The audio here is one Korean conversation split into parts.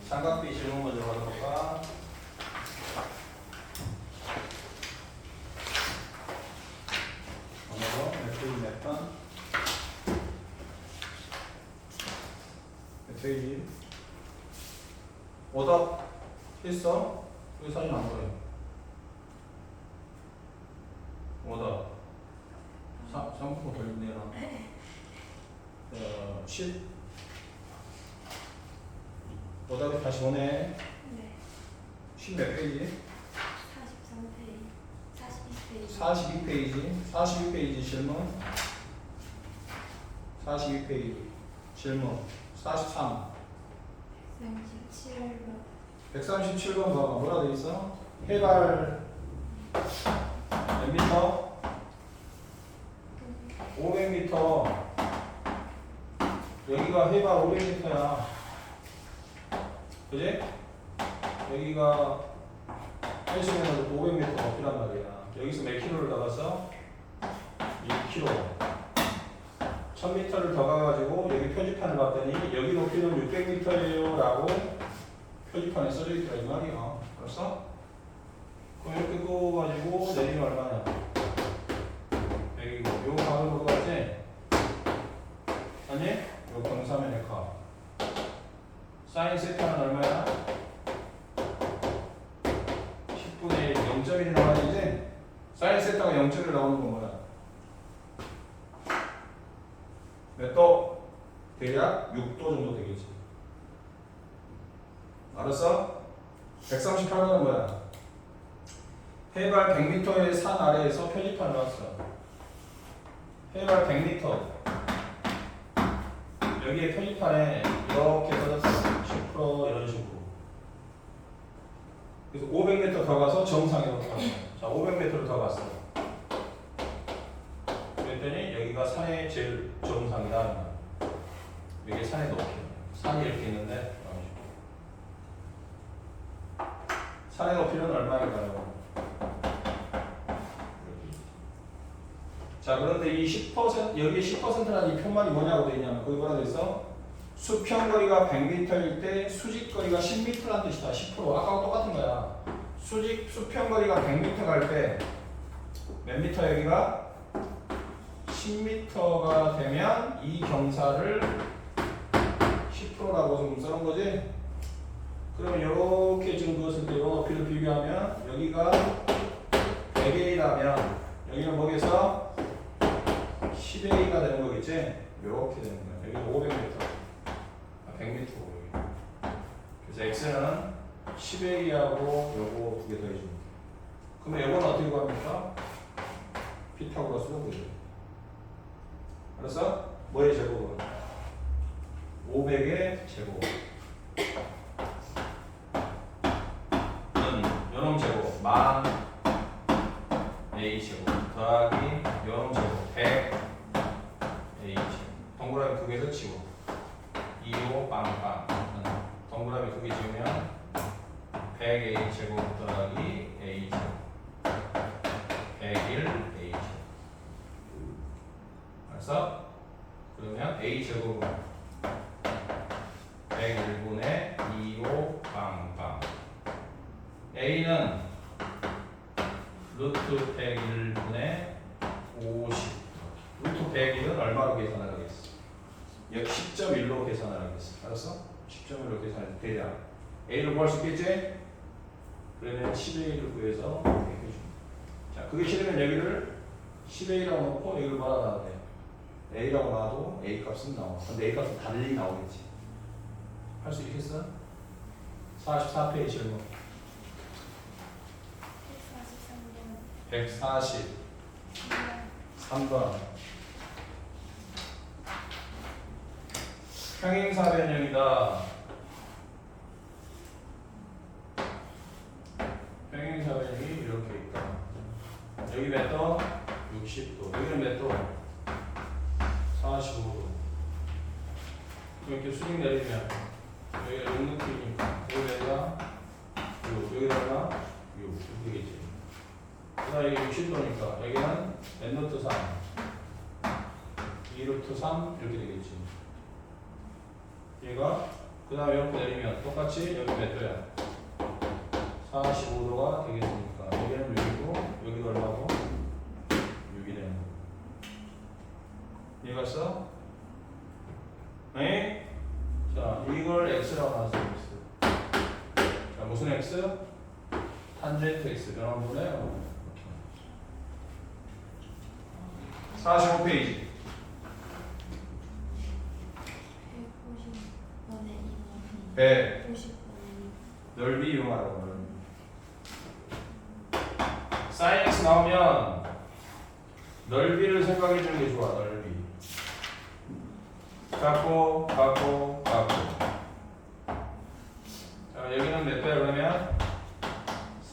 삼각비 질문 먼저 받아볼까? 오늘도 몇 페이지 몇 번? 몇 페이지? 오답 했어? 왜 사진 안 보여? 오답 3분 더 내놔. 10 오답이 다시 오네. 네. 10 몇 페이지? 43페이지. 42페이지. 42페이지 질문 42페이지 질문 43 37번. 137번 봐봐. 뭐라 돼 있어? 해발 몇 미터? 500m. 여기가 해발 500m야. 그지? 여기가 1시간에서 500m 높이란 말이야. 여기서 몇 킬로를 더 갔어? 6km. 1000m를 더 가가지고 여기 표지판을 봤더니 여기 높이는 600m예요 라고 표지판에 써져 있더라 이 말이야. 알았어? 그럼 이렇게 끄가지고 내리면 얼마냐? 100이고 요거 방을 보고 갔지? 아니? 요 경사면의 값 사인 세타는 얼마야? 10분의 1 0.1이 나와야 되지? 사인 세타가 0.1 나오는 건 뭐야? 몇 도? 대략 6도 정도 되겠지. 알았어? 138번은 뭐야? 해발 100m의 산 아래에서 표지판을 놨어. 해발 100m. 여기에 표지판에 이렇게 써졌어. 10% 이런 식으로. 그래서 500m 더 가서 정상으로 갔어. 자, 500m를 더 갔어. 그랬더니 여기가 산의 제일 정상이다. 여기 산의 높이. 산이 이렇게 있는데 산의 높이는 얼마일까요? 자, 그런데 이 10% 여기에 10%라는 이 표만이 뭐냐고 돼 있냐면 거기 뭐라 돼 있어? 수평거리가 100m일 때 수직거리가 10m라는 뜻이다. 10%. 아까와 똑같은 거야. 수평거리가 100m 갈 때 몇 미터 여기가? 10m가 되면 이 경사를 10%라고 좀 써놓은 거지? 그러면 이렇게 지금 그것을 이 높이를 비교하면 여기가 100A라면 여기는 뭐겠어? 10A가 되는 거겠지? 이렇게 되는 거야. 여기는 500m. 100m고 그래서 X는 10A하고 요거 두 개 더해주면 돼. 그러면 요거는 어떻게 구합니까? 피타고라스로 구해줘. 알았어? 뭐의 제곱은? 500의 제곱 요놈 제곱 만 A 제곱 더하기 요놈 제곱 100 A 제곱 동그라미 두 개에서 치워 2호 빵빵 동그라미 두 개 지우면 100A 제곱 더하기 A 제곱 101 A 제곱 알았어? 그러면 A 제곱은 101분의 2호 빵빵 A는 루트 101분의 50 루트 101은 얼마로 계산을 하겠어? 약 10.1로 계산을 하겠어. 알았어? 10.1로 계산해서 대략 A를 구할 수 있겠지? 그러면 10A를 구해서 이렇게 해줍니다. 자, 그게 싫으면 여기를 10A라고 놓고 여기를 뭐라 놔도 돼? A라고 놔도 A 값은 나와. 근데 A 값은 달리 나오겠지. 할 수 있겠어? 44페이지 질문 143번 평행사 변형이다. 평행사 변형이 이렇게 있다. 여기 몇 도? 60도. 여기는 몇 도? 45도. 이렇게 수직 내리면 여기가 6루트니까 여기가 6, 여기가 얼마? 6 이렇게 되겠지. 그 다음에 여기 60도니까 여기는 n루트 3 2루트 3 이렇게 되겠지. 얘가 그 다음에 이렇게 내리면 똑같이 여기 몇 도야? 45도가 되겠으니까 여기는 6이고 여기도 얼마고? 6이 되는 거. 이해갔어? 네? 자, 이걸 x라고 하는 수 있어. 자, 무슨 x? 탄젠트 x 변환분의 45페이지 150번에 2번이 100 50번에 넓이 이용하라고 넓이. sin x 나오면 넓이를 생각해 주는 게 좋아. 넓이 갖고 자, 여기는 몇 도야 그러면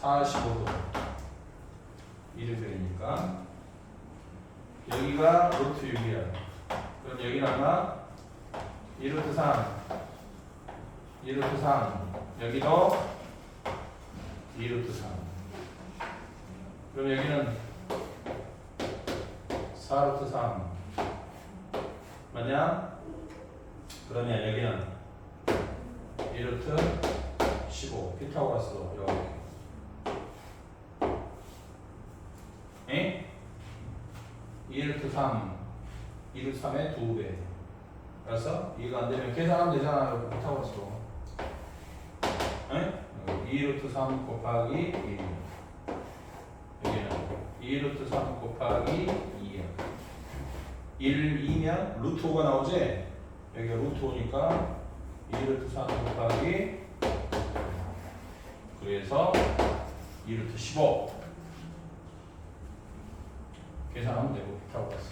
45도 이등변이니까 여기가 루트 6이야. 그럼 여기는 얼마? 2루트 3 2루트 3 여기도 2루트 3 그럼 여기는 4루트 3 맞냐? 그러면 여기는 2루트 15 피타고라스로 이렇게 에? 2루트 3 2루트 3의 2배 그래서 이거 안되면 계산하면 되잖아. 이렇게 피타고라스로 에? 2루트 3 곱하기 1 여기는 2루트 3 곱하기 2야 1, 2면 루트 5가 나오지? 여기가 루트 5니까 2루트 3 곱하기 그래서 2루트 15 계산하면 되고 피타고라스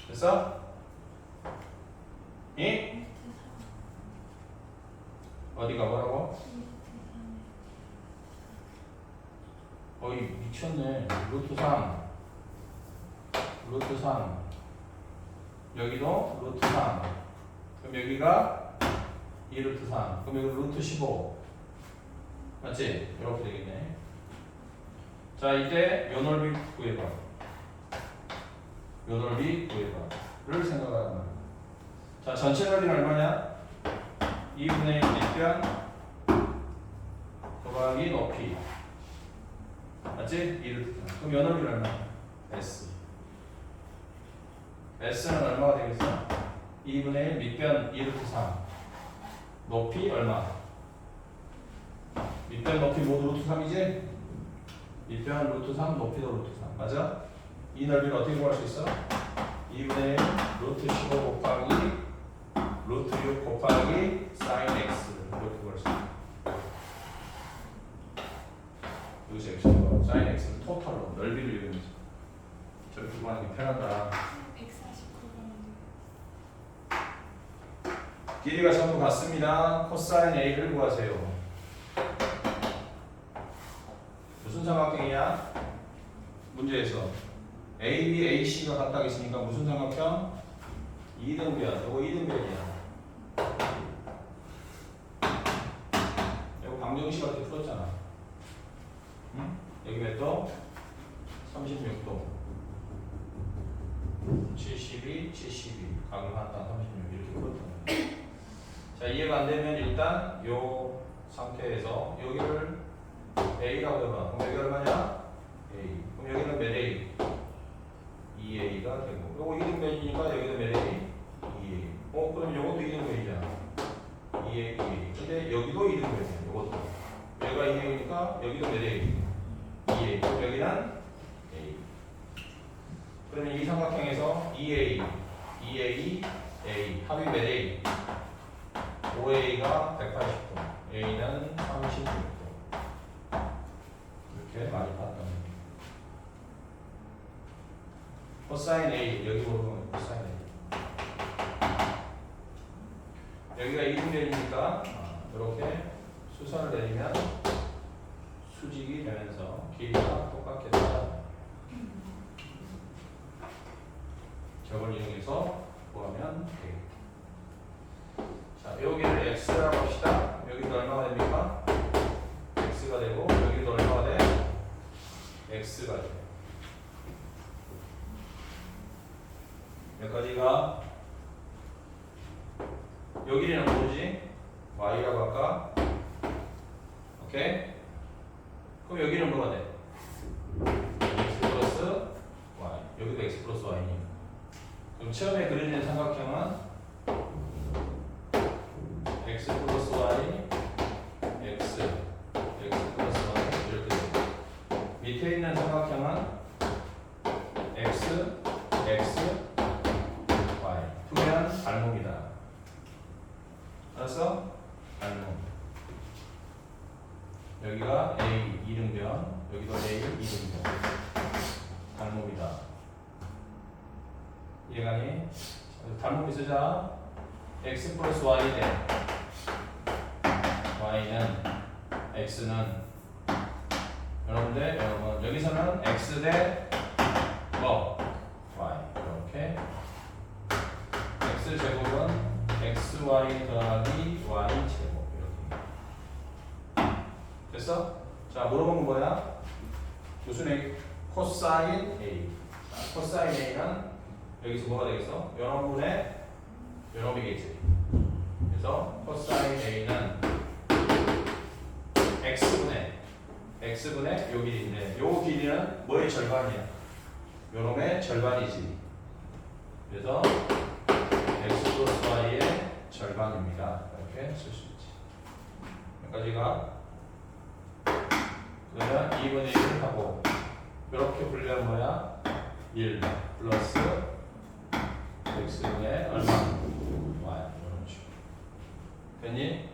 됐어? 이? 어디가 뭐라고? 어이 미쳤네. 루트 3 루트 3 여기도 루트 3 그럼 여기가 2루트 3 그럼 여기 루트 15 맞지? 이렇게 되겠네. 자 이때 요 넓이 구해봐. 요 넓이 구해봐를 생각하란 말이야. 자 전체 넓이는 얼마냐? 2분의 1 밑변 곱하기 높이 맞지? 2루트 3 그럼 요 넓이는 얼마야? S S는 얼마가 되겠어? 2분의 1 밑변 2루트 3 높이 얼마? 밑변 높이 모두 루트 3이지? 밑변 루트 3 높이도 루트 3 맞아? 이 넓이를 어떻게 구할 수 있어? 2분의 1 루트 15 곱하기 루트 6 곱하기 sin x 이렇게 구할 수 있어. 여기서 x가 sin x는 토탈로 넓이를 이용해서 저렇게 구하는 게 편하다. 149번 길이가 전부 같습니다. 코사인 a를 구하세요. 무슨 삼각형이야? 문제에서 AB, AC가 같다고 했으니까 무슨 삼각형? 2등변. 이거 2등변이야. 이거 방정식 할 때 풀었잖아. 응? 여기 몇 도? 36도. 72, 72. 각을 한다 36 이렇게 풀었잖아. 자 이해가 안 되면 일단 요 상태에서 여기를 A라고 해봐. 그럼 여기 얼마냐? A. 그럼 여기는 몇 A? 2A가 되고 요거 2등변이니까 여기도 몇 A? 2A. 그럼 요것도 2등변이잖아. 2A, 2A. 근데 여기도 2등변이야. 요것도. 여기가 2A니까 여기도 몇 A? 2A. 그럼 여기는 A. 그러면 이 삼각형에서 2A, 2A, A. 합이 몇 A? 5A가 180도. A는 36도. 이렇게 많이 봤다. 코사인 A 여기 보면 코사인 A 여기가 2등변이니까 이렇게 수선을 내리면 수직이 되면서 길이가 똑같게 된다. 저걸 이용해서 구하면 되겠다. 자 여기를 x라고 합시다. 여기도 얼마가 됩니까? x가 되고 여기도 얼마가 돼? x가 돼. 여기까지가 요 길이는 모르지? y라고 할까? 오케이? 그럼 여기는 뭐가 돼? x 플러스 y. 여기도 x 플러스 y니. 그럼 처음에 그려진 삼각형은 x 플러스 y, x 플러스 y 이렇게 돼. 밑에 있는 삼각형은 x, y. 투면 발목이다. 알았어? 발목. 여기가 A 이등변, 여기도 A 이등변. 발목이다. 이해가니? 발목이 쓰자. x 플러스 y 대 y는 x는 여러분 여기서는 x 대 뭐? y 이렇게 x 제곱은 xy 더하기 y 제곱 이렇게 됐어? 자 물어본 건 뭐야? 무슨 A? 코사인 A. 자, 코사인 A는 여기서 뭐가 되겠어? 요놈분의 요놈이겠지. 그래서 코사인 A는 x분의 요 길이인데 요 길이는 뭐의 절반이야? 요놈의 절반이지. 그래서 x 플러스 y의 절반입니다. 이렇게 쓸 수 있지. 여기까지가 그러면 2분의 1을 하고 이렇게 분리하면 뭐야? 1 플러스 x분의 얼마? y 이런 식으로 됐니?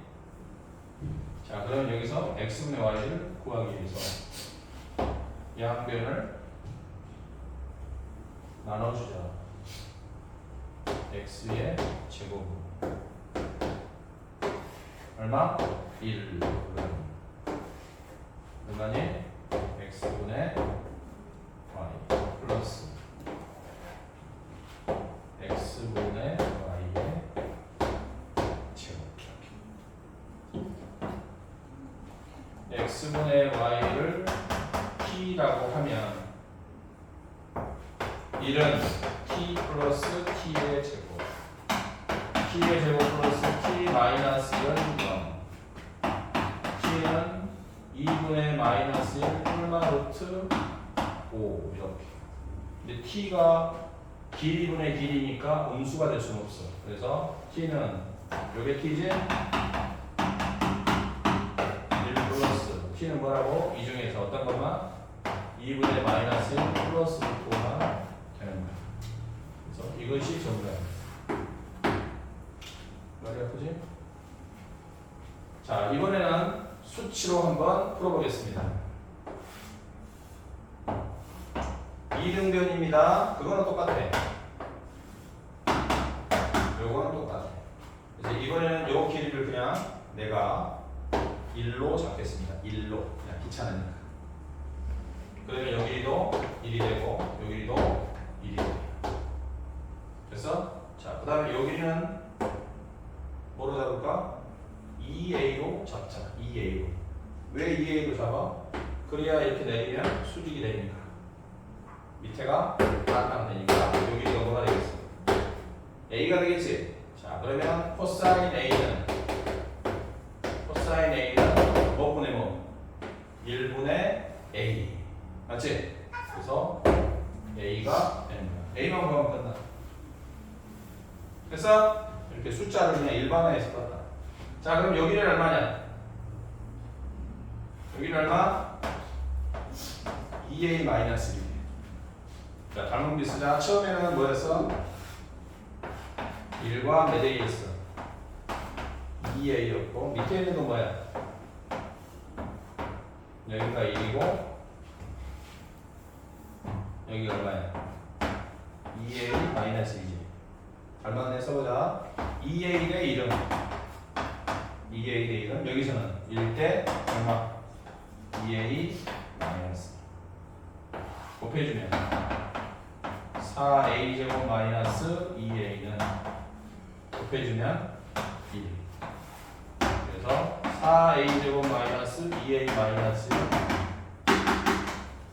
자 그럼 여기서 x분의 y를 구하기 위해서 양변을 나눠주자. x의 제곱으로 얼마? 1 얼마니? x분의 y 플러스 x분의 y의 제곱 이렇게 x분의 y를 t라고 하면 1은 t 플러스 t의 제곱 t의 제곱 플러스 t 마이너스 1은 0 t는 2분의 마이너스 1 뿔마 루트 5 이렇게. 근데 t가 길이분의 길이니까 음수가 될 수는 없어. 그래서 t는 요게 t지? 1 플러스 t는 뭐라고? 이 중에서 어떤 것만? 2분의 마이너스 1 플러스 루트 5가 되는 거야. 그래서 이것이 정답. 머리 아프지? 자 이번에는 수치로 한번 풀어보겠습니다. 이등변입니다. 그거는 똑같아. 요거는 똑같아. 그래서 이번에는 요 길이를 그냥 내가 1로 잡겠습니다. 1로 그냥 귀찮으니까. 그러면 요 길이도 1이 되고 요 길이도 1이 되고 됐어? 자 그 다음에 요 길이는 뭐로 잡을까? 2a로 잡자. 2a로. 왜 2a로 잡아? 그래야 이렇게 내리면 수직이 되니까. 밑에가 반딱 되니까 여기가 뭐가 되겠어? a가 되겠지? 자 그러면 코사인 a는 뭐 분의 뭐? 1분의 a 맞지? 그래서 a가 되는 거야. a만 구하면 끝나. 됐어? 이렇게 숫자를 그냥 일반화해서 봤다. 자 그럼 여기는 얼마냐? 여기는 얼마? 2a-1. 자 닮은비 쓰자. 처음에는 뭐였어? 1과 몇 a였어? 2a였고 밑에 있는 건 뭐야? 여기가 1이고 여기가 얼마야? 2a-2지. 닮았네. 써보자. 2a 대 1은 2a 대 1은 여기서는 1대 얼마? 2a 마이너스 곱해주면 4a 제곱 마이너스 2a는 곱해주면 1. 그래서 4a 제곱 마이너스 2a 마이너스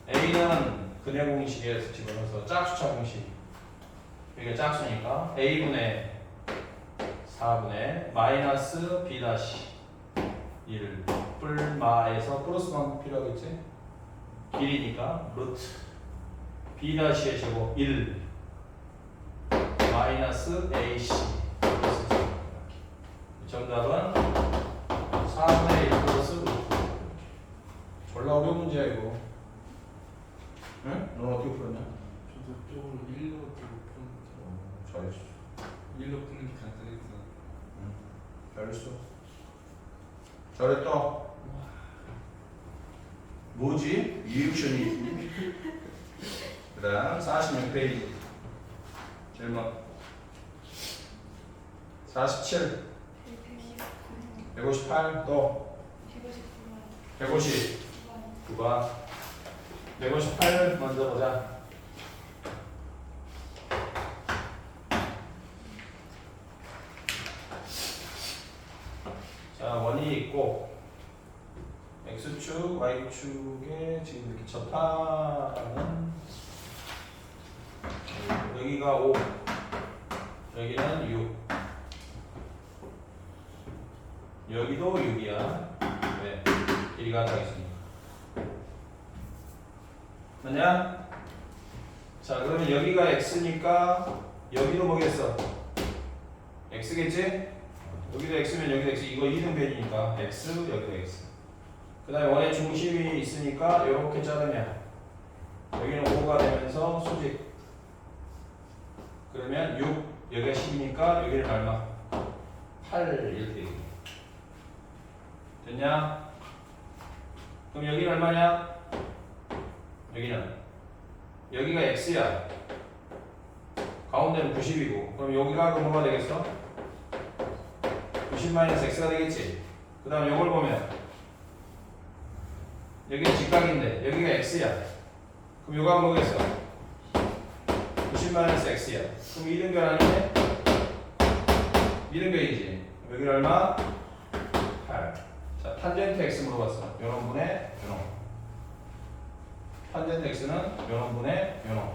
1. a는 근해 공식에서 집어넣어서 짝수차 공식. 이게 짝수니까 a분의 4분의 마이너스 b 다시 1 뿔마에서 플러스만 필요하겠지? 길이니까 루트 b 다시의 제곱 1 마이너스 ac 정답은 4분의 1 플러스 루트. 졸라 어려운 문제야 이거. 응? 넌 어떻게 풀었냐? 저도 쪽으로 1로 두고 잘했어. 1로 푸는 게 간단해서 잘했어. 잘했다. 뭐지? 리액션이. 그 다음 46페이지 질문 47 158 또 150 9번 158 먼저 보자. 자 원이 있고 x축 y축에 지금 이렇게 접하는 여기가 5 여기는 6 여기도 6이야. 왜? 길이가 다 있으니까. 맞냐? 자 그러면 여기가 x니까 여기도 뭐겠어? x겠지? 여기도 x면 여기도 x. 이거 이등변이니까 x 여기도 x. 그 다음에 원의 중심이 있으니까 이렇게 자르면 여기는 5가 되면서 수직. 그러면 6 여기가 10이니까 여기는 얼마? 8 이렇게 되겠네. 됐냐? 그럼 여기는 얼마냐? 여기가 x야. 가운데는 90이고 그럼 여기가 그럼 뭐가 되겠어? 90 마이너스 x가 되겠지. 그 다음 이걸 보면 여기는 직각인데 여기가 x야. 그럼 요가 뭐겠어? 90 마이너스 x야. 그럼 이등변 아니네? 이등변이지. 여기는 얼마? 8. 자, 탄젠트 x 물어봤어. 요런 분의 요런. 탄젠트 x는 요런 분의 요런.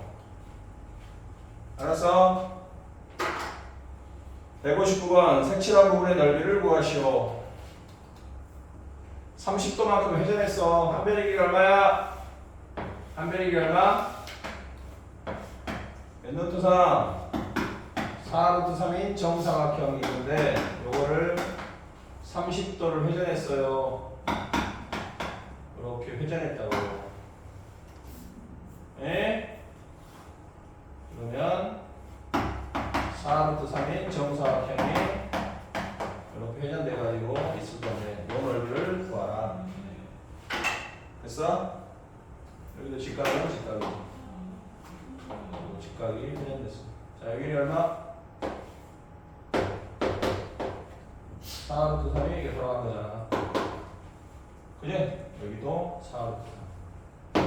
알았어? 159번 색칠한 부분의 넓이를 구하시오. 30도만큼 회전했어. 한 변의 길이가 얼마야? 한 변의 길이 얼마? 몇 루트 3? 4루트 3인 정사각형이 있는데 요거를 30도를 회전했어요. 이렇게 회전했다고. 예? 그러면 4루트 3인 정사각형이 이렇게 회전돼가지고 있을 건데 요 넓이를 구하라. 됐어? 여기도 직각이고 직각이고 직각이 회전됐어. 자 여기는 얼마? 4루트 3이 이게 돌아간 거잖아. 그지? 여기도 4루트 3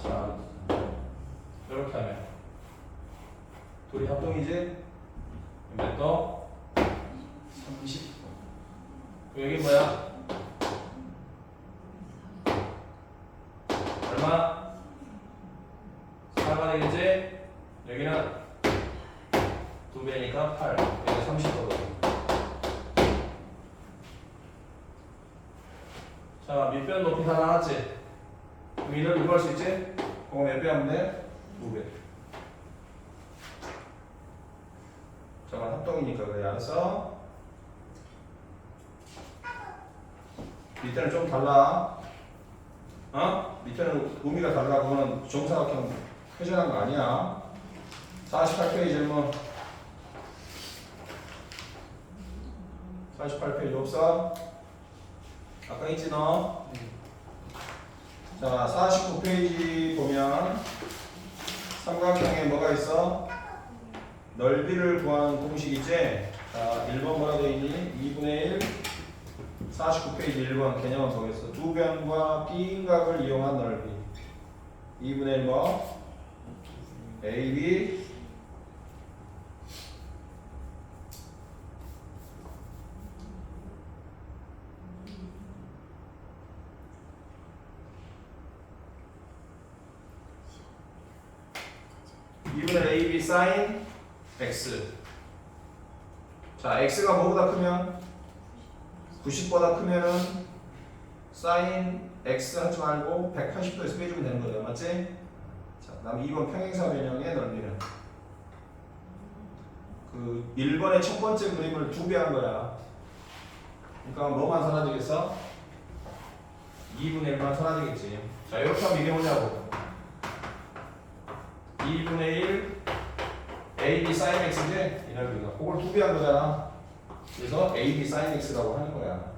4루트 3 이렇게 하면 둘이 합동이지? 몇 도? 30도. 여기 뭐야? 얼마? 4가 되겠지? 여기는 2배니까 8. 여기 30도거든. 자, 밑변 높이 다 나왔지? 그럼 이를 누구 할 수 있지? 그거 몇 배 하면 돼? 2배. 저건 합동이니까 그래. 알았어? 밑에는 좀 달라. 어? 밑에는 의미가 달라. 그거는 정사각형 회전한 거 아니야. 48페이지 질문. 48페이지 없어? 아까 있지 너? 자, 49페이지 보면 삼각형에 뭐가 있어? 넓이를 구하는 공식 있지? 자, 1번 뭐라 되어 있니? 2분의 1 49페이지 1번 개념은 보겠어. 두 변과 B인각을 이용한 넓이 2분의 1 뭐? AB 이분의 AB 사인 X 자, x가 뭐보다 크면 90보다 크면은 사인 x 하지 말고 180도에서 빼주면 되는 거죠. 맞지? 자, 그다음 2번 평행사 변형의 넓이는 그 1번의 첫 번째 그림을 2배 한 거야. 그러니까 뭐만 사라지겠어? 2분의 1만 사라지겠지. 자, 이렇게 하면 이게 뭐냐고. 2분의 1 AB sin x인데 이 넓이가 그걸 2배 한 거잖아. 그래서 AB sin x라고 하는 거야.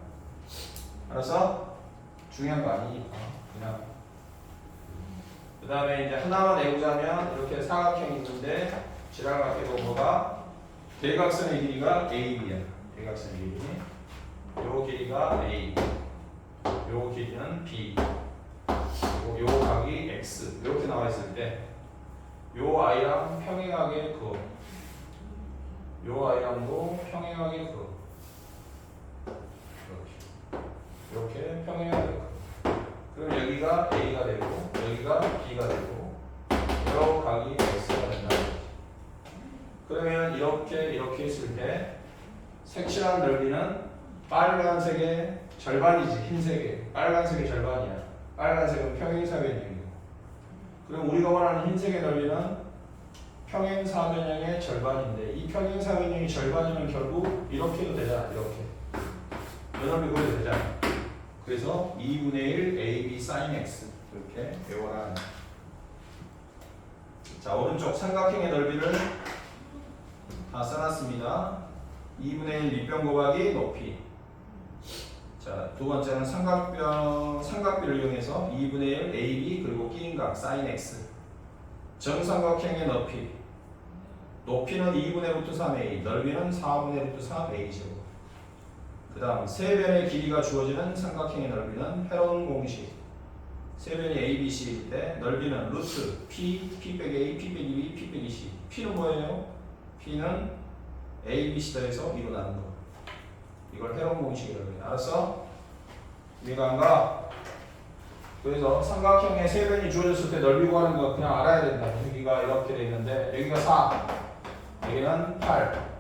알았어? 중요한 거 아니니까 그냥. 그 다음에 이제 하나만 내보자면 이렇게 사각형이 있는데 지랄맞게도 뭐가 대각선의 길이가 AB야. 대각선의 길이. 요 길이가 A. 요 길이는 B. 그리고 요 각이 X. 이렇게 나와 있을 때 요 아이랑 평행하게 그어. 요 아이랑도 평행하게 그어. 이렇게 평행하게 그어. 그럼 여기가 A가 되고 여기가 B가 되고 요 각이 X가 된다. 그러면 이렇게 했을 때 색칠한 넓이는 빨간색의 절반이지. 흰색의 빨간색의 절반이야. 빨간색은 평행사 변형이고 그럼 우리가 원하는 흰색의 넓이는 평행사 변형의 절반인데 이 평행사 변형이 절반이면 결국 이렇게 해도 되잖아. 이렇게 이 넓이 그래도 되잖아. 그래서 2분의 1 AB sin x 이렇게 외워라. 자, 오른쪽 삼각형의 넓이를 다 써놨습니다. 2분의 1 밑변 곱하기 높이. 자, 두 번째는 삼각비를 이용해서 2분의 1 AB 그리고 끼인 각 sin x. 정삼각형의 높이. 높이는 2분의 루트 3a, 넓이는 4분의 루트 3a죠. 그 다음 세 변의 길이가 주어지는 삼각형의 넓이는 헤론 공식. 세 변이 a, b, c일 때 넓이는 루트 p, p 빼기 a, p 빼기 b, p 빼기 c. p는 뭐예요? p는 a, b, c 더해서 2로 나눈 거. 이걸 헤론 공식이라고 해. 알았어? 이해가 안 가? 그래서 삼각형의 세 변이 주어졌을 때 넓이 구하는 거 그냥 알아야 된다. 여기가 이렇게 돼 있는데 여기가 4, 여기는 8,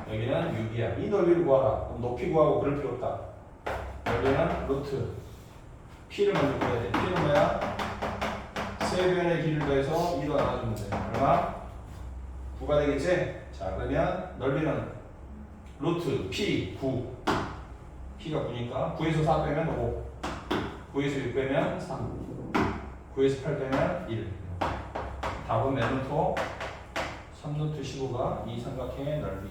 여기는 6이야. 이 넓이를 구하라. 그럼 높이 구하고 그럴 필요 없다. 넓이는 루트 p를 먼저 구해야 돼. p는 뭐야? 세 변의 길이를 더해서 2로 나눠주면 돼. 얼마? 9가 되겠지? 자, 그러면 넓이는 루트 p 9. p가 9니까 9에서 4 빼면 5, 9에서 6 빼면 3, 9에서 8 빼면 1. 답은 몇 루트? 3루트 15가 이 삼각형의 넓이.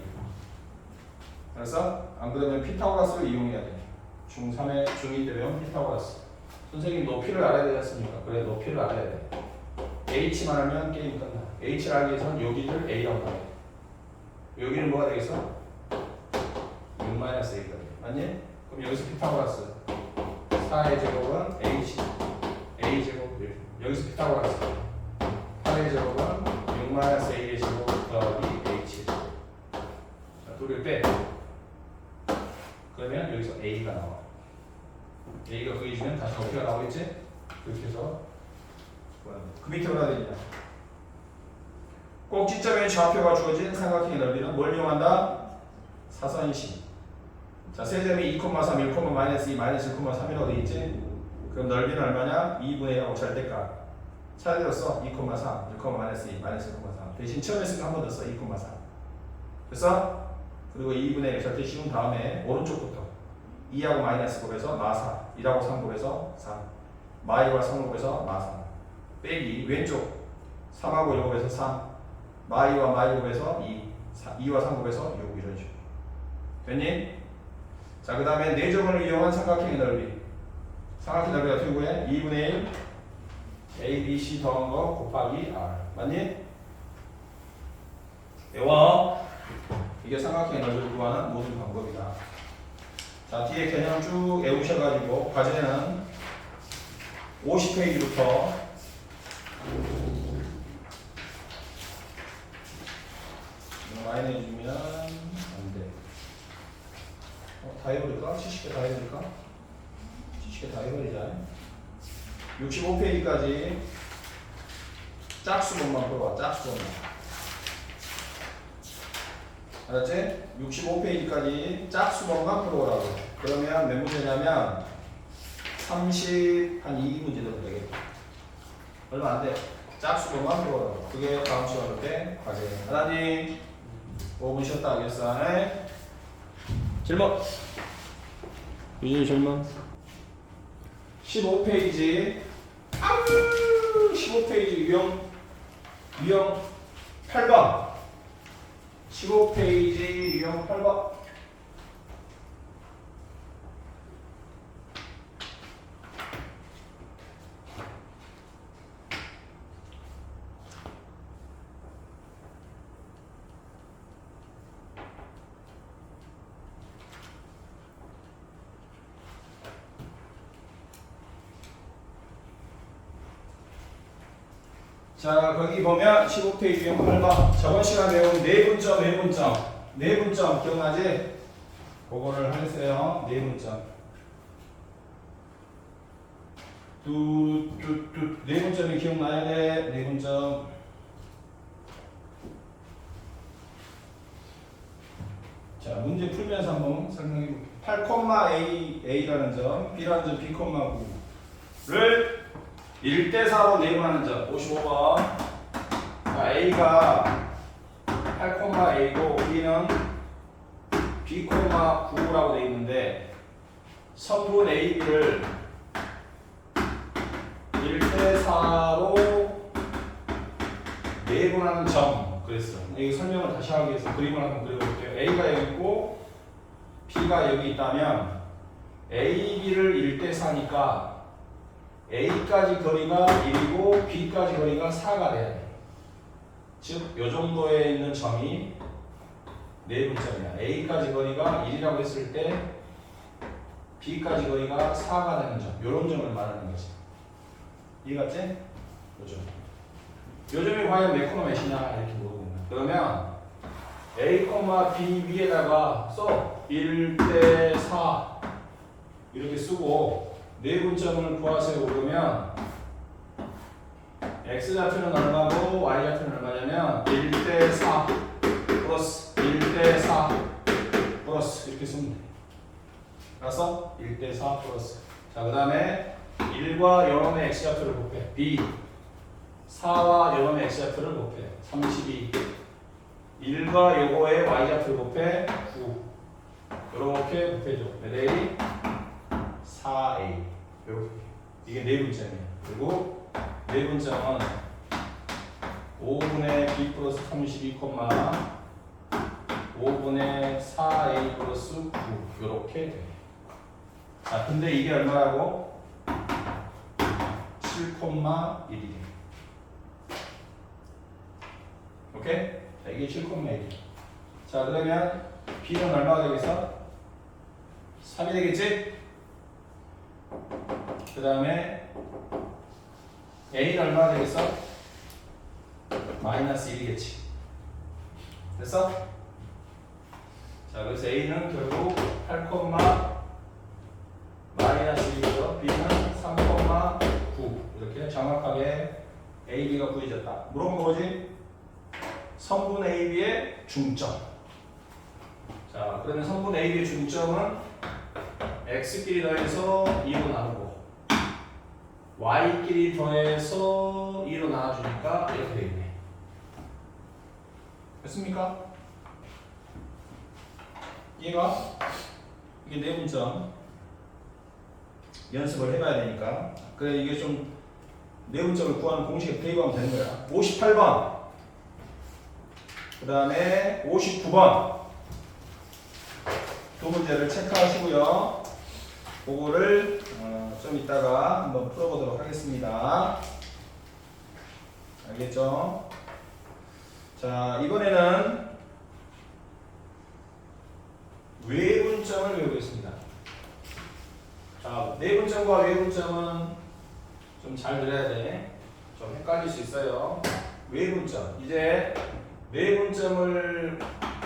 그래서 안 그러면 피타고라스를 이용해야 돼. 중3의 중2 때 배운 피타고라스. 선생님 높이를 알아야 되지 않습니까? 그래, 높이를 알아야 돼. h만 알면 게임 끝나. h를 알기 위해서는 여기를 a라고 하래. 여기는 뭐가 되겠어? 6-a가 돼. 맞니? 그럼 여기서 피타고라스 4의 제곱은 h, a 제곱 1. 여기서 피타고라스 8의 제곱은 6-a의 제곱 더하기 h의 제곱. 자, 둘을 빼. 그러면 여기서 a가 나와. a가 구해주면 다시 어떻게 나오겠지? 그렇게 해서 그 밑에 뭐라 되냐? 꼭지점의 좌표가 주어진 삼각형의 넓이는 뭘 이용한다? 사선시. 자, 세점이 2,3, 1, -2, -1,3이라고 되어 있지? 그럼 넓이는 얼마냐? 2분의 1하고 절대값. 차례대로 써. 2,3, 1, -2, -1,3. 대신 처음에 쓰면 한 번 더 써. 2,3. 됐어? 그리고 2분의 1 절대 씌운 다음에 오른쪽부터 2하고 마이너스 곱해서 마4, 1하고 3 곱해서 3, 마2와 3 곱해서 마3 빼기 왼쪽 3하고 1 곱해서 3, 마2와 마2 곱해서 2, 2와 3 곱해서 6 이런 식으로. 됐니? 자, 그 다음에 4점을 이용한 삼각형의 넓이. 삼각형 넓이가 어떻게 구해? 2분의 1 A, B, C 더한 거 곱하기 R. 맞니? 외워. 이게 삼각형의 넓이를 구하는 모든 방법이다. 자, 뒤에 개념 쭉 외우셔가지고 과제는 50페이지부터 많이 내주면 안 돼. 다 해버릴까? 70개 다 해버릴까? 70개 다 해버리자. 65페이지까지 짝수분만 풀어봐. 짝수분만. 알았지? 65페이지까지 짝수번만 풀어오라고. 그러면 몇 문제냐면 32문제 되면 되겠다. 얼마 안 돼. 짝수번만 풀어오라고. 그게 다음 시간 때 과제예요. 하나님 5분 쉬었다 하겠어. 네? 질문. 유진이 질문. 15페이지. 15페이지 유형 8번. 15페이지 유형 8번. 자, 거기 보면 15페이지 유형 8번. 저번 시간에 배운 내분점 기억나지? 그거를 하세요. 내분점. 내분점이 기억나야 돼. 내분점. 자, 문제 풀면서 한번 설명해 볼게요. 8,A라는 점, B라는 점, B,9를 1대4로 내분하는 점 55번. 자, A가 8,A고 B는 B,9라고 되어 있는데 성분 AB를 1대4로 내분하는 점 그랬어. 이 설명을 다시 하기 위해서 그림을 한번 그려볼게요. A가 여기 있고 B가 여기 있다면 AB를 1대4니까 A까지 거리가 1이고 B까지 거리가 4가 돼야 돼. 즉, 요 정도에 있는 점이 내분점이야. A까지 거리가 1이라고 했을 때 B까지 거리가 4가 되는 점. 요런 점을 말하는 거지. 이해갔지? 요 점. 요 점이 과연 몇 콤마 몇이냐 이렇게 물어보는 거야. 그러면 A, B 위에다가 써 1대4 이렇게 쓰고 내분점을 구하세요 그러면 x좌표는 얼마고 y좌표는 얼마냐면 1대4 플러스 1대4 플러스 이렇게 쓰면 돼. 알았어? 1대4 플러스. 자, 그 다음에 1과 요놈의 x좌표를 곱해. b 4와 요놈의 x좌표를 곱해. 32 1과 요거의 y좌표를 곱해. 9 이렇게 곱해줘. 몇 a? 4a 이렇게. 이게 내분점이야. 그리고 내분점은 5분의 b 플러스 32, 5분의 4a 플러스 9 이렇게 돼. 자, 근데 이게 얼마라고? 7,1이래. 오케이? 자, 이게 7,1. 자, 그러면 b는 얼마가 되겠어? 3이 되겠지? 그 다음에 a는 얼마나 되겠어? 마이너스 1이겠지. 됐어? 자, 그래서 a는 결국 8, 마이너스 1이고요. b는 3,9 이렇게 정확하게 a, b가 구해졌다. 물어본 거지? 성분 a, b의 중점. 자, 그러면 성분 a, b의 중점은 x끼리 더해서 2로 나누고 y끼리 더해서 2로 나눠주니까 이렇게 되겠네. 됐습니까? 이해가? 이게 내분점 연습을 해봐야 되니까. 그래, 이게 좀 내분점을 구하는 공식에 대입하면 되는 거야. 58번 그 다음에 59번 두 문제를 체크하시고요. 그거를 좀 이따가 한번 풀어보도록 하겠습니다. 알겠죠? 자, 이번에는 외분점을 외우겠습니다. 자, 내분점과 외분점은 좀 잘 들어야 돼. 좀 헷갈릴 수 있어요. 외분점. 이제 내분점을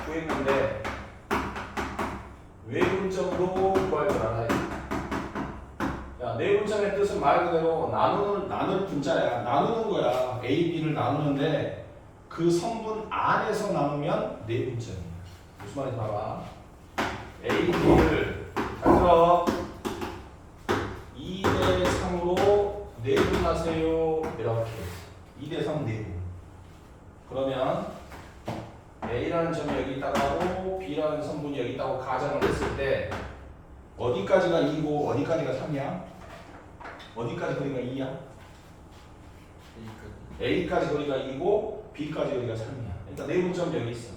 구했는데 외분점도 구할 줄 알아야 돼. 야, 내분점의 뜻은 말 그대로 나눌 분자야. 나누는 거야. A, B를 나누는데 그 성분 안에서 나누면 내분점이야. 무슨 말인지 봐봐. A, B를 잘 들어. 2대 3으로 내분하세요. 이렇게 2대 3 내분. 그러면 A라는 점이 여기 있다고 하고 B라는 성분이 여기 있다고 가정을 했을 때 어디까지가 2고 어디까지가 3이야? 어디까지 거리가 2야? 여기까지. A까지 거리가 2고 B까지 거리가 3이야. 그러니까 내분점이 여기 있어.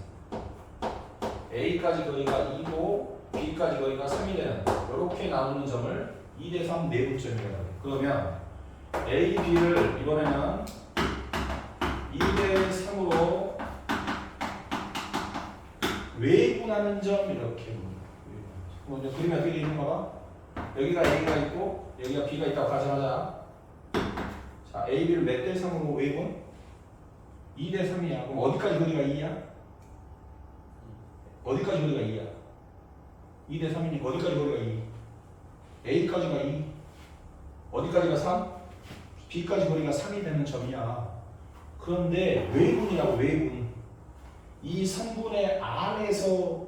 A까지 거리가 2고 B까지 거리가 3이 되는 이렇게 나누는 점을 2대 3 내분점이라고 해. 그러면 A, B를 이번에는 2대 3으로 외분하는 점 이렇게 먼저 그림이 어떻게 있는가 봐. 여기가 A가 있고 여기가 B가 있다고 가정하자. 자, A, B를 몇 대 3으로 외분? 2대 3이야. 그럼 어디까지 거리가 2야? 어디까지 거리가 2야? 2대 3이니까 어디까지 거리가 2? A까지가 2. 어디까지가 3? B까지 거리가 3이 되는 점이야. 그런데 외분이라고 외분. 이 성분의 안에서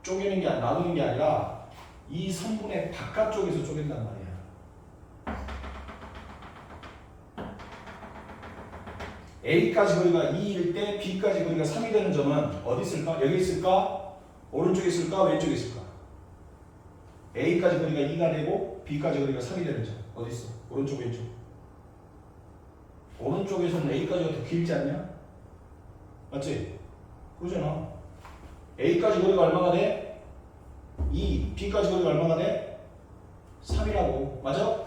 쪼개는 게 나누는 게 아니라 이 성분의 바깥쪽에서 쪼갠단 말이야. A까지 거리가 2일 때 B까지 거리가 3이 되는 점은 어디 있을까? 여기 있을까? 오른쪽에 있을까? 왼쪽에 있을까? A까지 거리가 2가 되고 B까지 거리가 3이 되는 점 어디 있어? 오른쪽 왼쪽. 오른쪽에서는 A까지가 더 길지 않냐? 맞지? 그러잖아. A까지 거리가 얼마가 돼? 2. B까지 거리가 얼마가 돼? 3이라고. 맞아?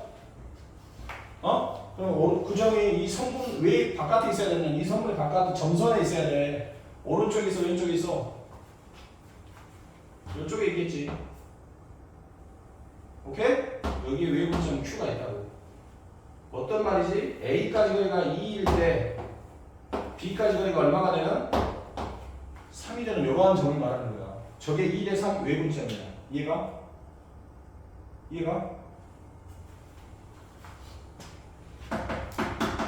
어? 그럼 그 점이 이 성분 왜 바깥에 있어야 되냐? 이 성분의 바깥에 점선에 있어야 돼. 오른쪽에 있어, 왼쪽에 있어? 이쪽에 있겠지. 오케이? 여기에 외분점 Q가 있다고. 어떤 말이지? A까지 거리가 2일 때 B까지 거리가 얼마가 되는? 3이 되는 이러한 점을 말하는 거야. 저게 2대 3 외분점이야. 이해가? 이해가?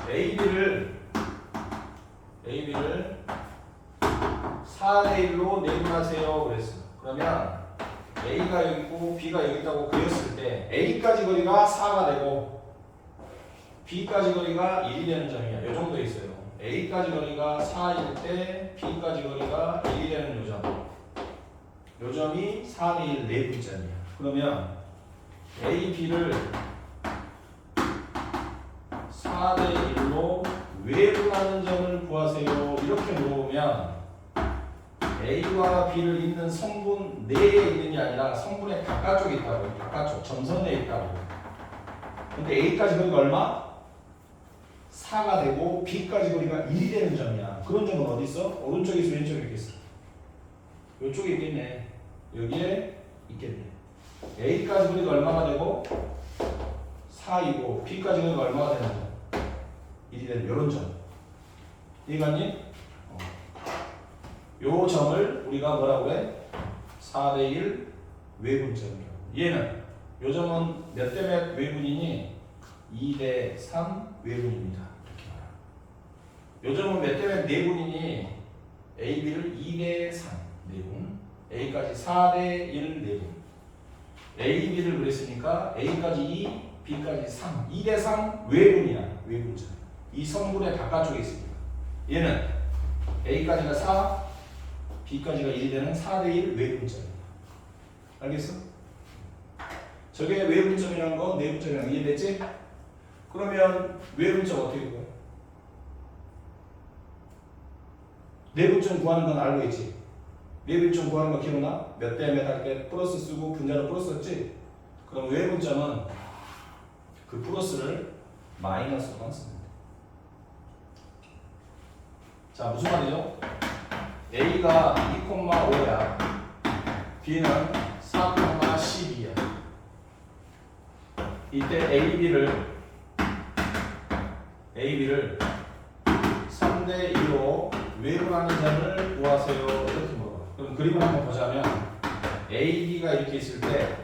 AB를 4대 1로 내분하세요 그랬어. 그러면 A가 여기 있고 B가 여기 있다고 그렸을 때 A까지 거리가 4가 되고 B까지 거리가 1이 되는 점이야. 요 정도 있어요. A까지 거리가 4일 때 B까지 거리가 1이 되는 요 점. 요 점이 4대 1 내분점이야. 그러면 A, B를 4대 1로 외분하는 점을 구하세요. 이렇게 물어보면 A와 B를 잇는 성분 내에 있는 게 아니라 성분의 바깥쪽에 있다고. 바깥쪽 점선에 있다고. 근데 A까지 거리가 얼마? 4가 되고 B까지 거리가 1이 되는 점이야. 그런 점은 어디 있어? 오른쪽에 있어, 왼쪽에 있겠어? 이쪽에 있겠네. 여기에 있겠네. A까지 거리가 얼마가 되고 4이고 B까지 거리가 얼마가 되는 점? 1이 되는 이런 점. 이해갔니? 요 점을 우리가 뭐라고 해? 4대 1 외분점이라고. 얘는 요 점은 몇 대 몇 외분이니? 2대 3 외분입니다. 이렇게 말합니다. 요 점은 몇 대 몇 내분이니? A, B를 2대 3 내분, A까지 4대 1 내분. A, B를 그랬으니까 A까지 2, B까지 3. 2대 3 외분이야. 외분점. 이 성분의 바깥쪽에 있습니다. 얘는 A까지가 4, B까지가 1이 되는 4대 1 외분점이야. 알겠어? 저게 외분점이라는 거, 내분점이라는 거 이해됐지? 그러면 외분점 어떻게 구해? 내분점 구하는 건 알고 있지? 내분점 구하는 거 기억나? 몇 대 몇 할 때 플러스 쓰고 분자로 플러스 썼지? 그럼 외분점은 그 플러스를 마이너스로만 씁니다. 자, 무슨 말이죠? A가 2,5야. B는 4,12야. 이때 AB를 3대 2로 외분하는 점을 구하세요. 이렇게 물어봐. 그럼 그림을 한번 보자면 AB가 이렇게 있을 때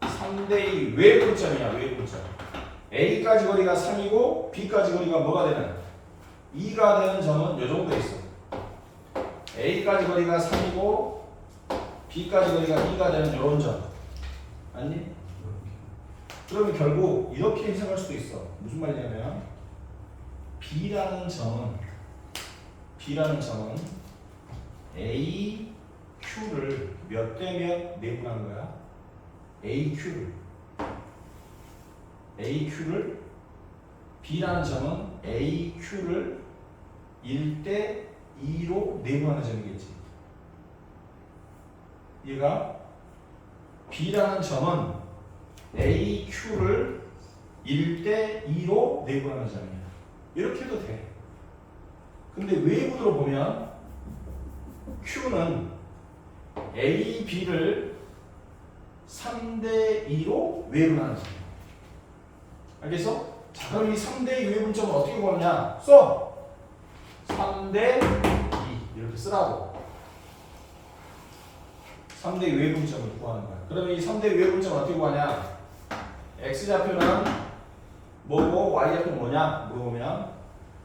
3대 2 외분점이야. 외분점. A까지 거리가 3이고 B까지 거리가 뭐가 되는? 2가 되는 점은 이 정도 있어. A까지 거리가 3이고 B까지 거리가 2가 되는 이런 점. 아니? 그러면 결국 이렇게 해석할 수도 있어. 무슨 말이냐면 B라는 점은 A, Q를 몇 대 몇 내분하는 거야? AQ를 B라는 점은 AQ를 1대 2로 내분하는 점이겠지. 얘가 B라는 점은 AQ를 1대 2로 내분하는 점이야. 이렇게 해도 돼. 근데 외부로 보면 Q는 A, B를 3대 2로 외분하는 점이야. 알겠어? 자, 그럼 이 3대 2 외분점을 어떻게 구하느냐? 써! 3대 2 이렇게 쓰라고. 3대 2 외분점을 구하는 거야. 그러면 이 3대 2 외분점을 어떻게 구하냐? X좌표는 뭐고 Y좌표는 뭐냐? 물어보면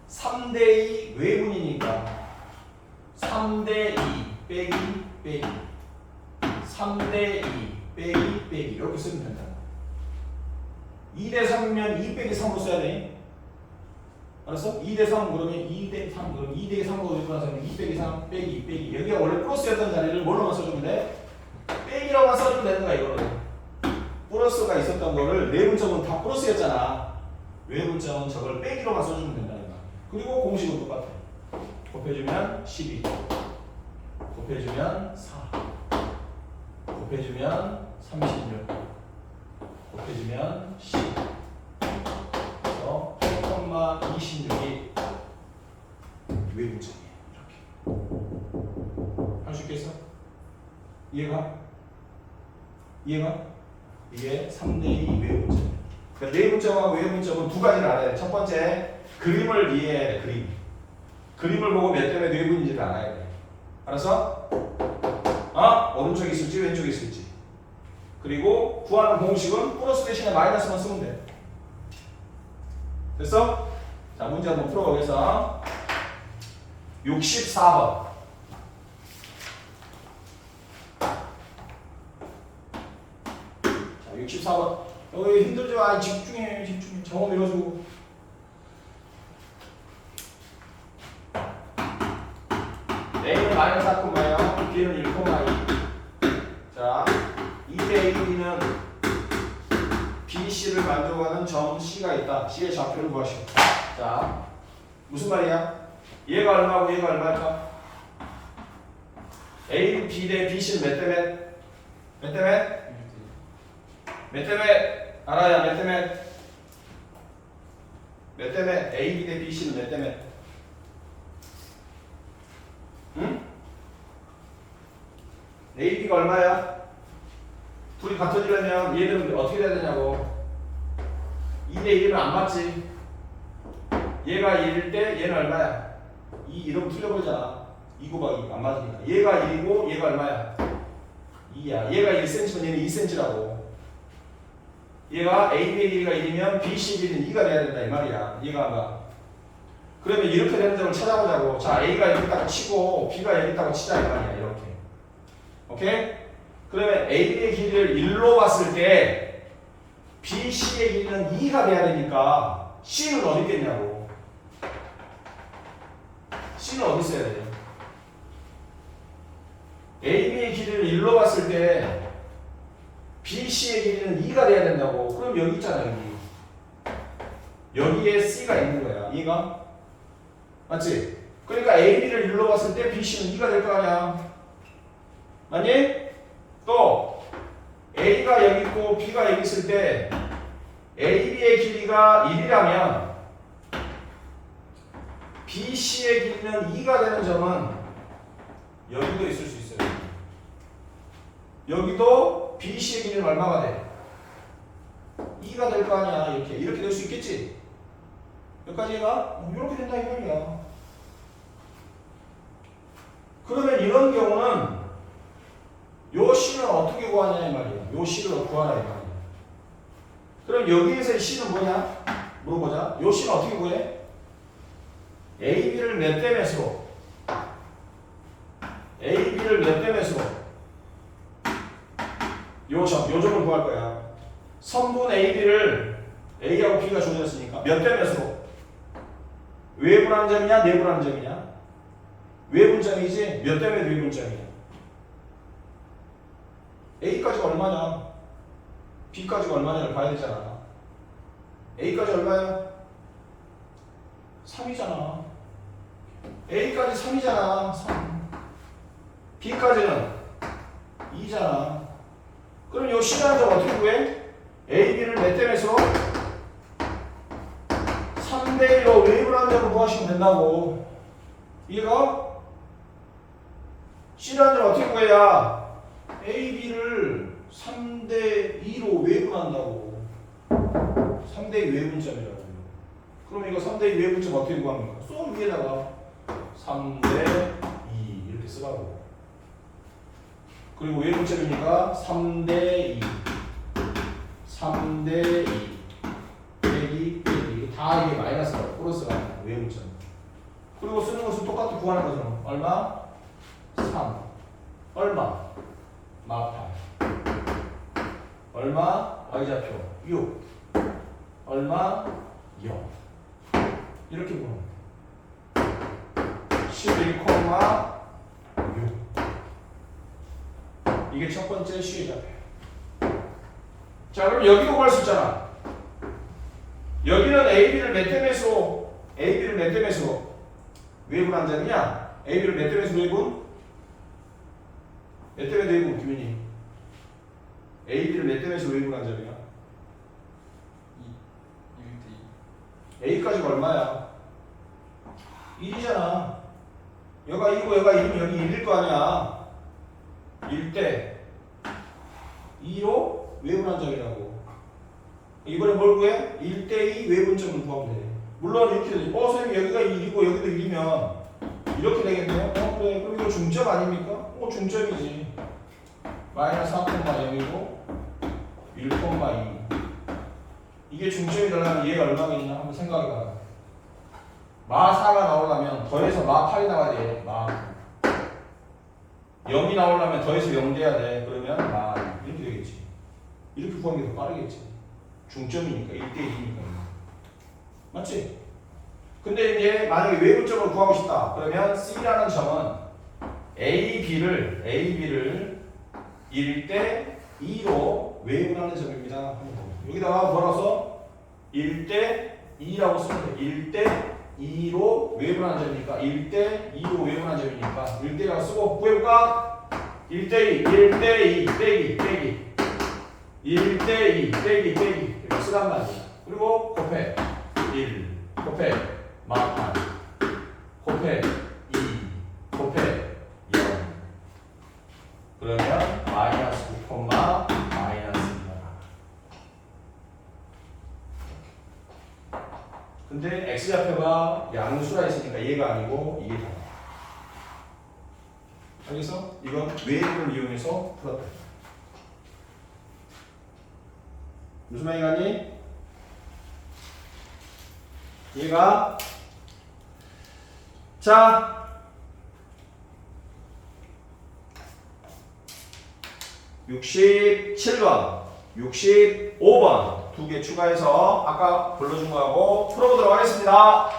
3대 2 외분이니까 3대 2 빼기 3대 2 빼기 이렇게 쓰면 된다. 2대 3이면 2 빼기 3으로 써야 돼. 알았어? 2대 3 그러면 2대 3 그러면 2대 3으로 일어나서 2 빼기 3 빼기 여기가 원래 플러스였던 자리를 뭘로만 써주면 돼? 빼기로만 써주면 되는 거야. 이거는 플러스가 있었던 거를 내분점은 다 플러스였잖아. 외분점은 저걸 빼기로만 써주면 된다. 그리고 공식은 똑같아. 곱해주면 12 곱해주면 4 곱해주면 36 곱해주면 10 그래서 8,26이 외분점이에요. 이렇게 할 수 있겠어? 이해가? 이게 3대2 외분점이에요. 그러니까 내분점하고 외분점은 두 가지를 알아야 돼. 첫 번째, 그림을 이해해야 돼. 그림을 보고 몇 대 몇 외분인지를 알아야 돼. 알았어? 오른쪽에 있을지 왼쪽에 있을지. 그리고 구하는 공식은 플러스 대신에 마이너스만 쓰면 돼. 됐어? 자, 문제 한번 풀어보겠어. 64번. 자, 64번. 여기 힘들지 마. 집중해. 정원 밀어주고. A는 마이너스 4,0, B는 1,2. 자, 2대 A는 B, C를 만족하는 점 C가 있다. C의 좌표를 구하시오. 자, 무슨 말이야? 얘가 얼마고 얘가 얼마일까? A, B 대 B, C는 몇 대 몇? 몇 대 몇? 몇 대 몇? 알아야 몇 대 몇? 몇 대 몇? A, B 대 B, C는 몇 대 몇? 응? A, B가 얼마야? 둘이 같아지려면 얘들은 어떻게 돼야 되냐고. 2대 1이면 안 맞지. 얘가 1일 때 얘는 얼마야? 2 이러면 틀려버리잖아. 2 곱하기 안 맞으니까. 얘가 1이고 얘가 얼마야? 2야. 얘가 1cm면 얘는 2cm라고. 얘가 AB의 길이가 1이면 BC의 길이는 2가 돼야 된다 이 말이야. 이해가 안 가? 그러면 이렇게 되는 점을 찾아보자고. 자, A가 여기 있다고 치고 B가 여기 있다고 치자 이 말이야. 이렇게. 오케이? 그러면 AB의 길이를 1로 봤을 때 BC의 길이는 2가 돼야 되니까 C는 어디 있겠냐고. C는 어디 있어야 돼? AB의 길이를 1로 봤을 때 BC의 길이는 2가 돼야 된다고. 그럼 여기 있잖아. 여기에 C가 있는 거야. 이해가? 맞지? 그러니까 AB를 1로 봤을 때 BC는 2가 될 거 아니야. 맞니? 또 A가 여기 있고 B가 여기 있을 때 AB의 길이가 1이라면 BC의 길이는 2가 되는 점은 여기도 있을 수 있어요. 여기도 BC의 길이는 얼마가 돼? 2가 될 거 아니야. 이렇게 될 수 있겠지? 여기까지가 이렇게 된다 이 말이야. 그러면 이런 경우는 요 C는 어떻게 구하냐 이 말이야. 요 C를 구하라 이 말이야. 그럼 여기에서의 C는 뭐냐? 물어보자. 요 C는 어떻게 구해? AB를 몇 대 몇으로? AB를 몇 대 몇으로? 요점을 구할 거야. 선분 AB를 A하고 B가 주어졌으니까 몇 대 몇으로? 외분하는 점이냐 내분하는 점이냐? 외분점이지 몇 대 몇 외분점이야? A까지가 얼마냐? B까지가 얼마냐를 봐야 되잖아. A까지 얼마야? 3이잖아. A까지 3이잖아. 3. B까지는 2잖아. 그럼 요 C라는 점 어떻게 구해? A, B를 몇 대 몇으로? 3대 1로 웨이브라는 점을 구하시면 된다고. 이해가? C라는 점 어떻게 구해야? A, B를 3대 2로 외분한다고. 3대 2 외분점이라고. 그럼 이거 3대 2 외분점 어떻게 구합니까? 쏙 위에다가 3대 2 이렇게 쓰라고. 그리고 외분점이니까 3대 2 3대 2 빼기 빼기 다 이게 마이너스가 플러스가 외분점. 그리고 쓰는 것은 똑같이 구하는 거잖아. 얼마? 3 얼마? 마8 얼마? y좌표 6 얼마? 0 이렇게 보는 거야. 11,6 이게 첫 번째 C의 좌표. 자 그럼 여기도 구할 수 있잖아. 여기는 AB를 몇 대 몇으로 AB를 몇 대 몇으로 외분한 점이냐? AB를 몇 대 몇으로 외분? 몇 대 몇 외분 김윤희? AB를 몇 대 몇으로 외분한 점이야? 1대2. A까지가 얼마야? 1이잖아. 여기가 2고 여기가 1이면 여기 1일 거 아니야. 1대 2로 외분한 점이라고. 이번에 뭘 구해? 1대2 외분점을 구하면 돼. 물론 이렇게 되지. 선생님 여기가 1이고 여기도 1이면 이렇게 되겠네요. 그래. 그럼 이거 중점 아닙니까? 중점이지. 마이너스 4,0이고 1,2 이게 중점이 되려면 얘가 얼마겠냐? 한번 생각해봐. 마4가 나오려면 더해서 마8이 나와야 돼. 마 0이 나오려면 더해서 0 돼야 돼. 그러면 이렇게 되겠지. 이렇게 구하는 게 더 빠르겠지. 중점이니까 1대1이니까. 맞지? 근데 이제 만약에 외분점을 구하고 싶다. 그러면 C라는 점은 AB를 1대 2로 외분하는 점입니다. 여기다가 뭐라고 써? 1대 2라고 쓰면 돼. 1대 2로 외분하는 점이니까 1대 2로 외분하는 점이니까 1대라고 쓰고 구해볼까? 1대 2 1대 2 빼기 1대 2 빼기 이렇게 쓰란 말이야. 그리고 곱해 1 곱해 마8 곱해 2 곱해 0 그러면 마이너스 9, 마이너스 2가 근데 x좌표가 양수라 했으니까 얘가 아니고 이게 다야. 알겠어? 이건 외분을 이용해서 풀었다. 무슨 말이 가니? 얘가 자 67번 65번 두 개 추가해서 아까 불러준 거하고 풀어보도록 하겠습니다.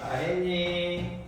다 했니?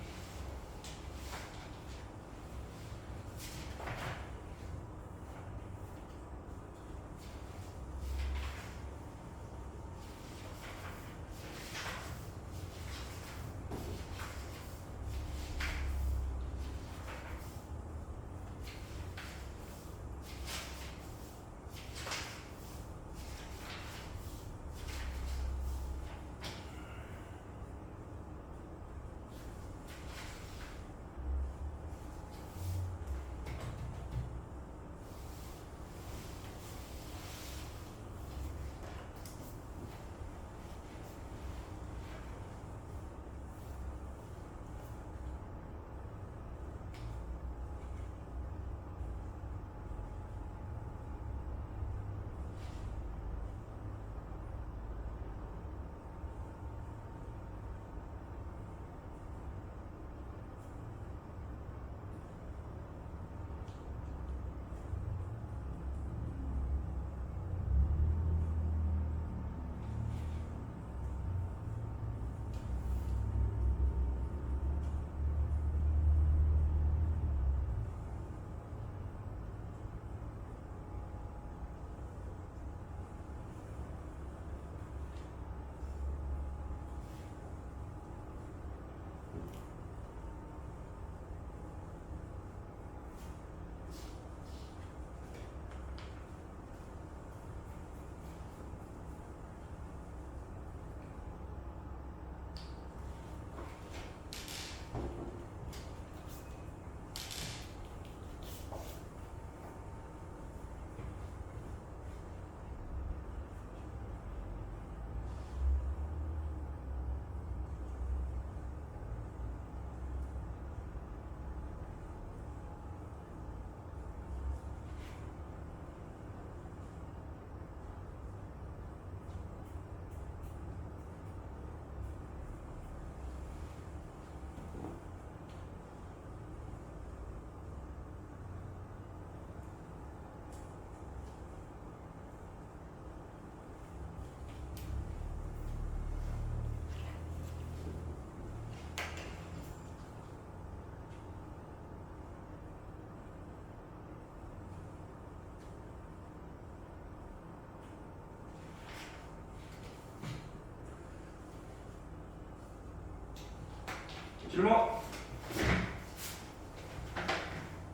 질문.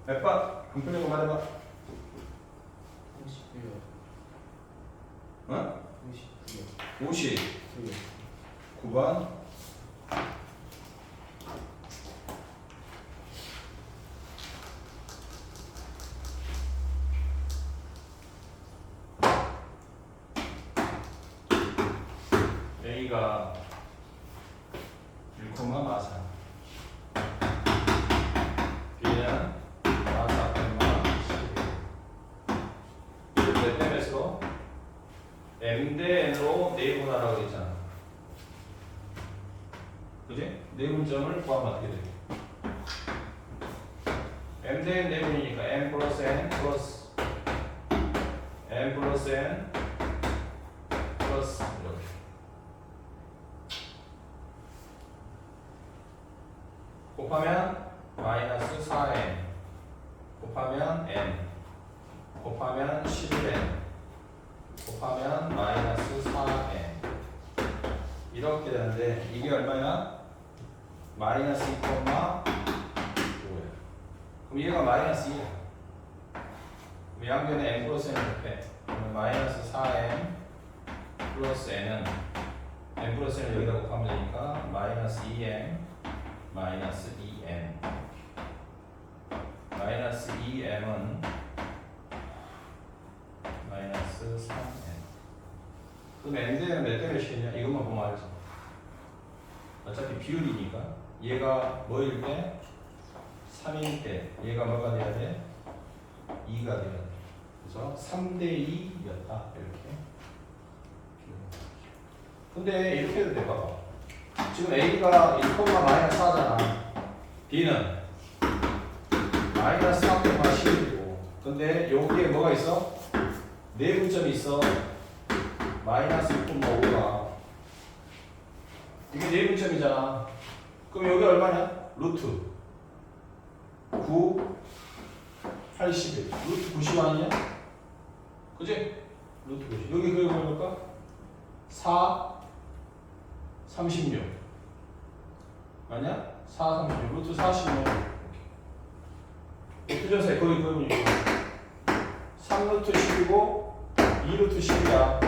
몇 번? 금풀리고 말해봐. 59요. 어? 59요. 59번. A가 1,4 B는 4,11 이렇게 떼면서 M 대 N으로 네분하라고 했잖아. 그지? 네분점을 구하면 어떻게 돼? M 대 N 네분이니까 M 플러스 N 플러스 M 플러스 N 플러스 이렇게 곱하면 마이너스 4n 곱하면 n 곱하면 11n 곱하면 마이너스 4n 이렇게 되는데 이게 얼마야? 마이너스 2,5야. 그럼 얘가 마이너스 2야. 그럼 양변에 n 플러스 n을 곱해. 그러면 마이너스 4n 플러스 n은 n 플러스 n을 여기다 곱하면 되니까 마이너스 2n 마이너스 2n 마이너스 2m은 마이너스 3n 그럼 n대는 몇 대를 시켰냐? 이것만 보면 알죠. 어차피 비율이니까 얘가 뭐일 때? 3일 때 얘가 뭐가 돼야 돼? 2가 돼야 돼. 그래서 3대 2였다 이렇게 근데 이렇게 해도 돼. 봐봐. 지금 A가 1,-4잖아. B는 마이너스 3,11이고 근데 여기에 뭐가 있어? 네분점이 있어. 마이너스 2,5가 이게 네분점이잖아. 그럼 여기 얼마냐? 루트 9 81 루트 90 아니냐? 그지? 루트 90 여기 그거 볼까? 4 36 아니야? 4 36 루트 46 표준세 거기 보면 3루트 10이고 2루트 10이야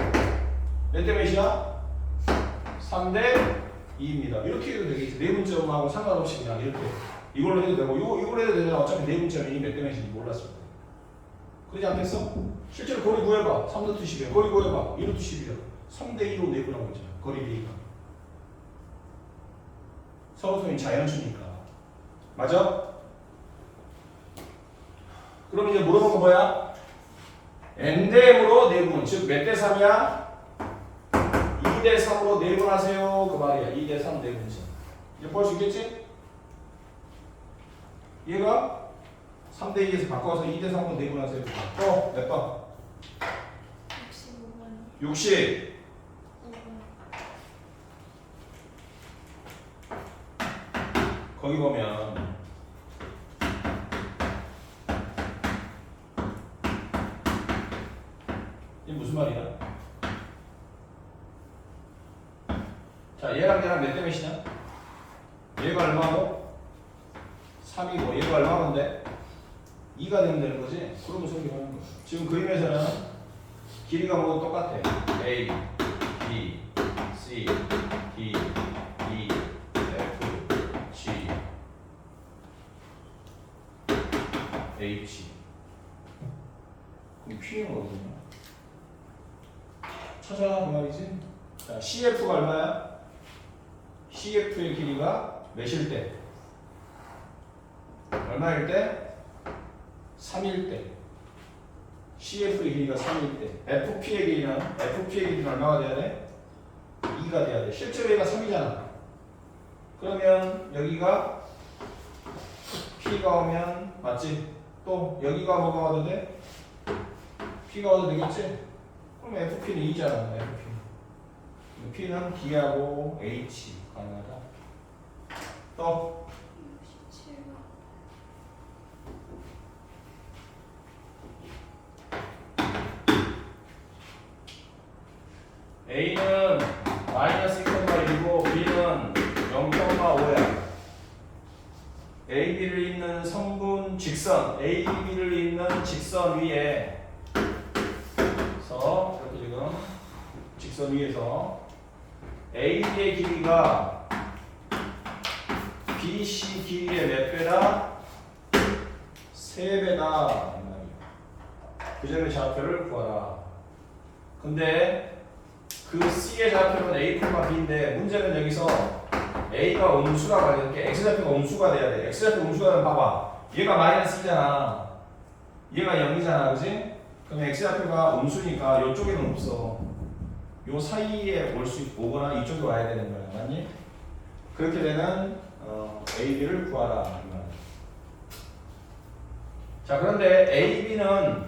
몇 대 몇이야? 3대 2입니다 이렇게 해도 되겠지 네 문점하고 상관없이 그냥 이렇게 이걸로 해도 되고 이걸로 해도 되잖아 어차피 네 문점이 몇 대 몇인지 몰랐을 때 그러지 않겠어? 실제로 거리 구해봐 3루트 10이야 거리 구해봐 2루트 10이야 3대 2로 내구라고 했잖아 거리 비니까 서로소인 자연수니까 맞아? 그럼 이제 물어본 거 뭐야? n대m으로 내분 즉 몇 대 3이야? 2대 3으로 내분하세요 그 말이야 2대 3 내분이죠 이제 볼 수 있겠지? 얘가 3대 2에서 바꿔서 2대 3으로 내분하세요 또 몇 번? 65번. 60 거기 보면 이게 무슨 말이야? 자 얘랑 얘랑 몇 대 몇이냐? 얘가 얼마고? 3이고 얘가 얼마인데? 2가 되면 되는 거지? 그러면 성립하는 거야 지금 그림에서는 길이가 모두 똑같아 A, B, C, D, E, F, G, H 그럼 P는 어디냐? 찾아 그 말이지? 자 CF가 얼마야? CF의 길이가 몇일 때? 얼마일 때? 3일 때 CF의 길이가 3일 때 FP의 길이는 얼마가 돼야 돼? 2가 돼야 돼 실제로 얘가 3이잖아 그러면 여기가 P가 오면 맞지? 또 여기가 뭐가 와도 돼? P가 와도 되겠지? 그럼 FP는 2잖아 FP P는 D하고 H 가능하다 또 67번. A는 마이너스 2,1이고 B는 0,5야 AB를 잇는 성분 직선 AB를 잇는 직선 위에 이렇게 지금 직선 위에서 AB의 길이가 BC 길이의 몇 배다? 3배다 그 점의 좌표를 구하라 근데 그 C의 좌표는 A, B인데 문제는 여기서 A가 음수라고 해야 돼 X좌표가 음수가 돼야 돼 X좌표 음수가 되면 봐봐 얘가 마이너스 2잖아 얘가 0이잖아 그지? 그럼 X좌표가 음수니까 이쪽에는 없어 요 사이에 오거나 이쪽에 와야 되는 거야 맞니? 그렇게 되는 A, B를 구하라 자 그런데 AB는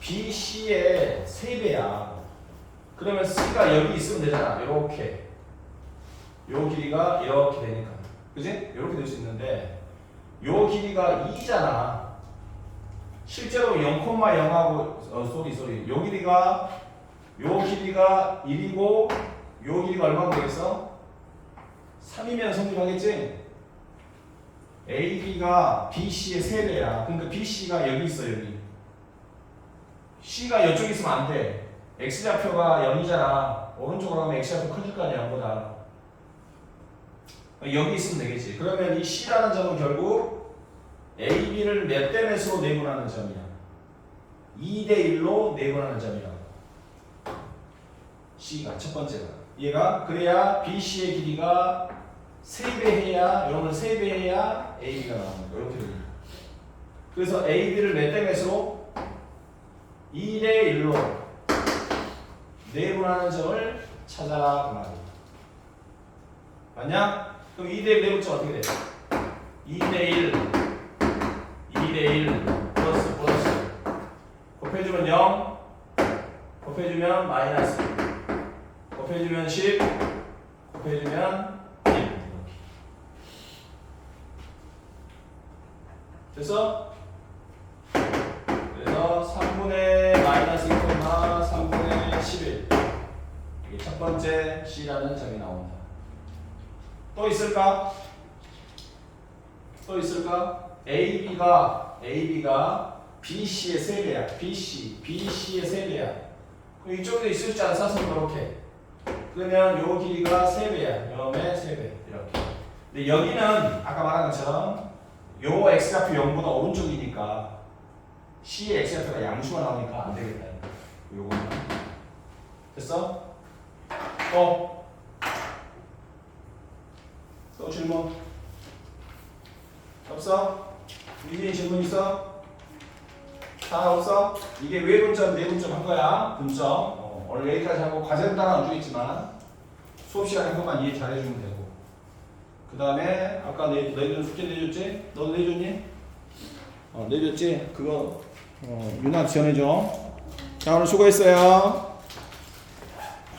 BC의 3배야 그러면 C가 여기 있으면 되잖아 이렇게 요 길이가 이렇게 되니까 그지? 이렇게 될 수 있는데 요 길이가 2잖아 실제로 0,0하고 요 길이가 1이고 요 길이가 얼마나 되겠어? 3이면 성립하겠지? AB가 BC의 3배야 그러니까 BC가 여기 있어 여기 C가 이쪽에 있으면 안 돼 X좌표가 0이잖아 오른쪽으로 가면 X좌표 커질 거 아니야 0보다 여기 있으면 되겠지 그러면 이 C라는 점은 결국 AB를 몇 대 몇으로 내분하는 점이야 2대 1로 내분하는 점이라고 C가 첫 번째가 얘가 그래야 BC의 길이가 3배 해야 이런 걸 3배 해야 AB가 나오는 거야 이렇게 됩니다 그래서 AB를 몇 대 몇으로 2대 1로 내분하는 점을 찾아라 그 말이야 맞냐? 그럼 2대 1 내분점 어떻게 돼? 2대 1 2대 1 플러스 곱해주면 0 곱해주면 마이너스 곱해주면 10 곱해주면 1 됐어? 그래서 3분의 마이너스 1, 3분의 11 이게 첫 번째 C라는 점이 나온다. 또 있을까? 또 있을까? AB가 BC의 3배야. BC의 3배야. 그럼 이쪽에도 있을 줄 알아서 이렇게. 그러면 요 길이가 3배야. 요의 3배. 이렇게. 근데 여기는 아까 말한 것처럼 요 x좌표 0보다 오른쪽이니까 C의 x좌표가 양수가 나오니까 안 되겠다. 요거는. 됐어? 또 질문? 없어? 유진이 질문 있어? 다 없어? 이게 왜 분점, 내 분점 한 거야? 분점. 오늘 여기까지 하고 과제는 따라 안 주겠지만 수업 시간에 한 번만 이해 잘 해주면 되고. 그 다음에 아까 너희들 숙제 내줬지? 너도 내줬니? 내줬지? 그거 유나 지원해줘. 자 오늘 수고했어요.